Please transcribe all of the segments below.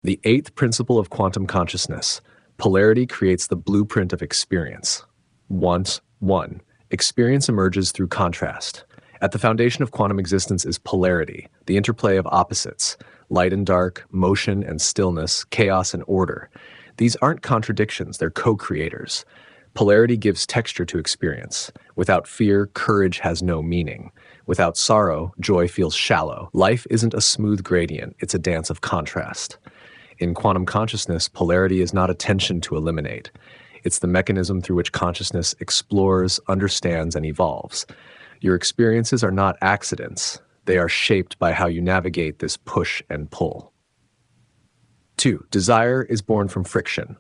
The eighth principle of quantum consciousness. Polarity creates the blueprint of experience. 1. Experience emerges through contrast. At the foundation of quantum existence is polarity, the interplay of opposites, light and dark, motion and stillness, chaos and order. These aren't contradictions, they're co-creators. Polarity gives texture to experience. Without fear, courage has no meaning. Without sorrow, joy feels shallow. Life isn't a smooth gradient, it's a dance of contrast. In quantum consciousness, polarity is not a tension to eliminate. It's the mechanism through which consciousness explores, understands, and evolves. Your experiences are not accidents. They are shaped by how you navigate this push and pull. 2. Desire is born from friction.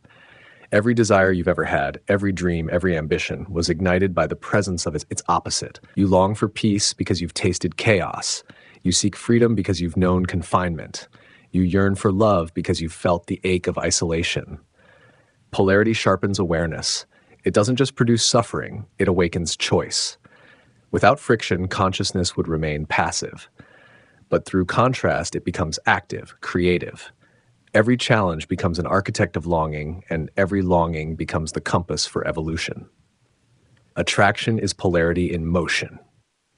Every desire you've ever had, every dream, every ambition was ignited by the presence of its opposite. You long for peace because you've tasted chaos. You seek freedom because you've known confinement. You yearn for love because you've felt the ache of isolation. Polarity sharpens awareness. It doesn't just produce suffering, it awakens choice. Without friction, consciousness would remain passive. But through contrast, it becomes active, creative. Every challenge becomes an architect of longing, and every longing becomes the compass for evolution. Attraction is polarity in motion.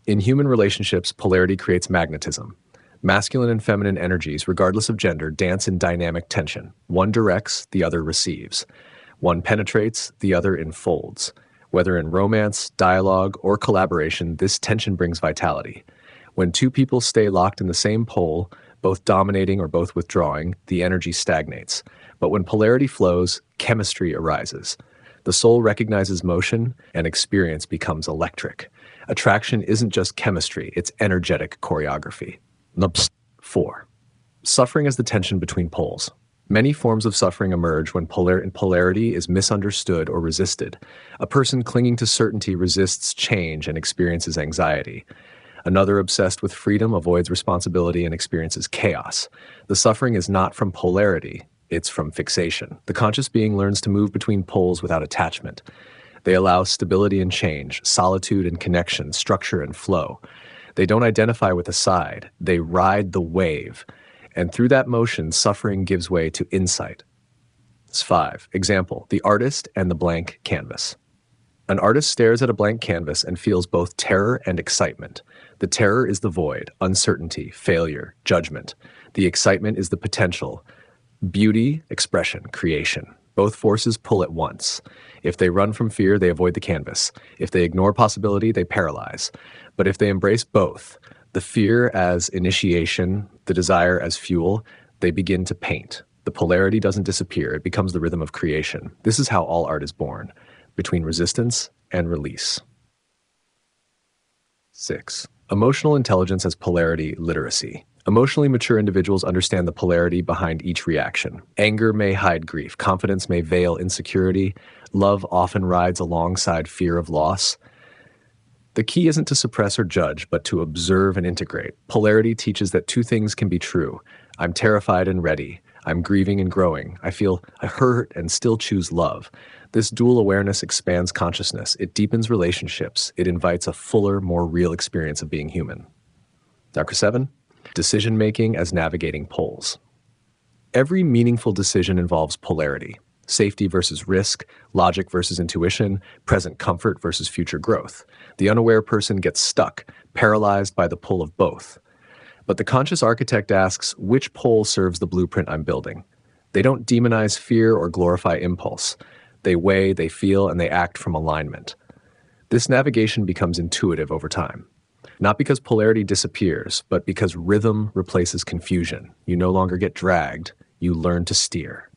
In human relationships, polarity creates magnetism. Masculine and feminine energies, regardless of gender, dance in dynamic tension. One directs, the other receives. One penetrates, the other enfolds. Whether in romance, dialogue, or collaboration, this tension brings vitality. When two people stay locked in the same pole, both dominating or both withdrawing, the energy stagnates. But when polarity flows, chemistry arises. The soul recognizes motion, and experience becomes electric. Attraction isn't just chemistry, it's energetic choreography. 4. Suffering is the tension between poles. Many forms of suffering emerge when polarity is misunderstood or resisted. A person clinging to certainty resists change and experiences anxiety. Another obsessed with freedom avoids responsibility and experiences chaos. The suffering is not from polarity, it's from fixation. The conscious being learns to move between poles without attachment. They allow stability and change, solitude and connection, structure and flow. They don't identify with a side, they ride the wave. And through that motion, suffering gives way to insight. 5. Example, the artist and the blank canvas. An artist stares at a blank canvas and feels both terror and excitement. The terror is the void, uncertainty, failure, judgment. The excitement is the potential, beauty, expression, creation. Both forces pull at once. If they run from fear, they avoid the canvas. If they ignore possibility, they paralyze. But if they embrace both, the fear as initiation, the desire as fuel, they begin to paint. The polarity doesn't disappear, it becomes the rhythm of creation. This is how all art is born, between resistance and release. 6. Emotional intelligence as polarity literacy. Emotionally mature individuals understand the polarity behind each reaction. Anger may hide grief, confidence may veil insecurity, love often rides alongside fear of loss. The key isn't to suppress or judge, but to observe and integrate. Polarity teaches that two things can be true. I'm terrified and ready. I'm grieving and growing. I hurt and still choose love. This dual awareness expands consciousness. It deepens relationships. It invites a fuller, more real experience of being human. Dr. 7. Decision-making as navigating poles. Every meaningful decision involves polarity. Safety versus risk, logic versus intuition, present comfort versus future growth. The unaware person gets stuck, paralyzed by the pull of both. But the conscious architect asks, which pole serves the blueprint I'm building? They don't demonize fear or glorify impulse. They weigh, they feel, and they act from alignment. This navigation becomes intuitive over time. Not because polarity disappears, but because rhythm replaces confusion. You no longer get dragged, you learn to steer.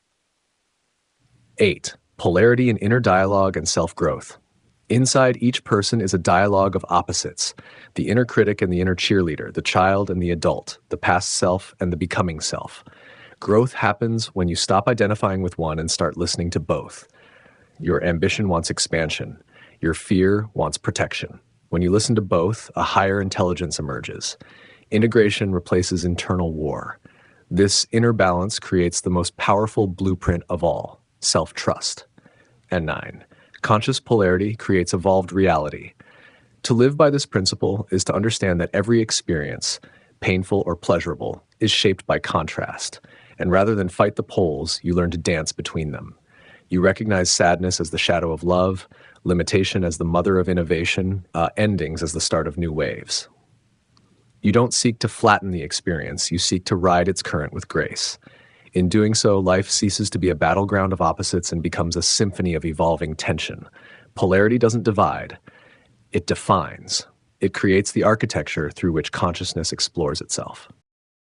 8. Polarity in inner dialogue and self-growth. Inside each person is a dialogue of opposites, the inner critic and the inner cheerleader, the child and the adult, the past self and the becoming self. Growth happens when you stop identifying with one and start listening to both. Your ambition wants expansion. Your fear wants protection. When you listen to both, a higher intelligence emerges. Integration replaces internal war. This inner balance creates the most powerful blueprint of all, self-trust. And 9. Conscious polarity creates evolved reality. To live by this principle is to understand that every experience, painful or pleasurable, is shaped by contrast. And rather than fight the poles, you learn to dance between them. You recognize sadness as the shadow of love, limitation as the mother of innovation, endings as the start of new waves. You don't seek to flatten the experience, you seek to ride its current with grace. In doing so, life ceases to be a battleground of opposites and becomes a symphony of evolving tension. Polarity doesn't divide, it defines. It creates the architecture through which consciousness explores itself.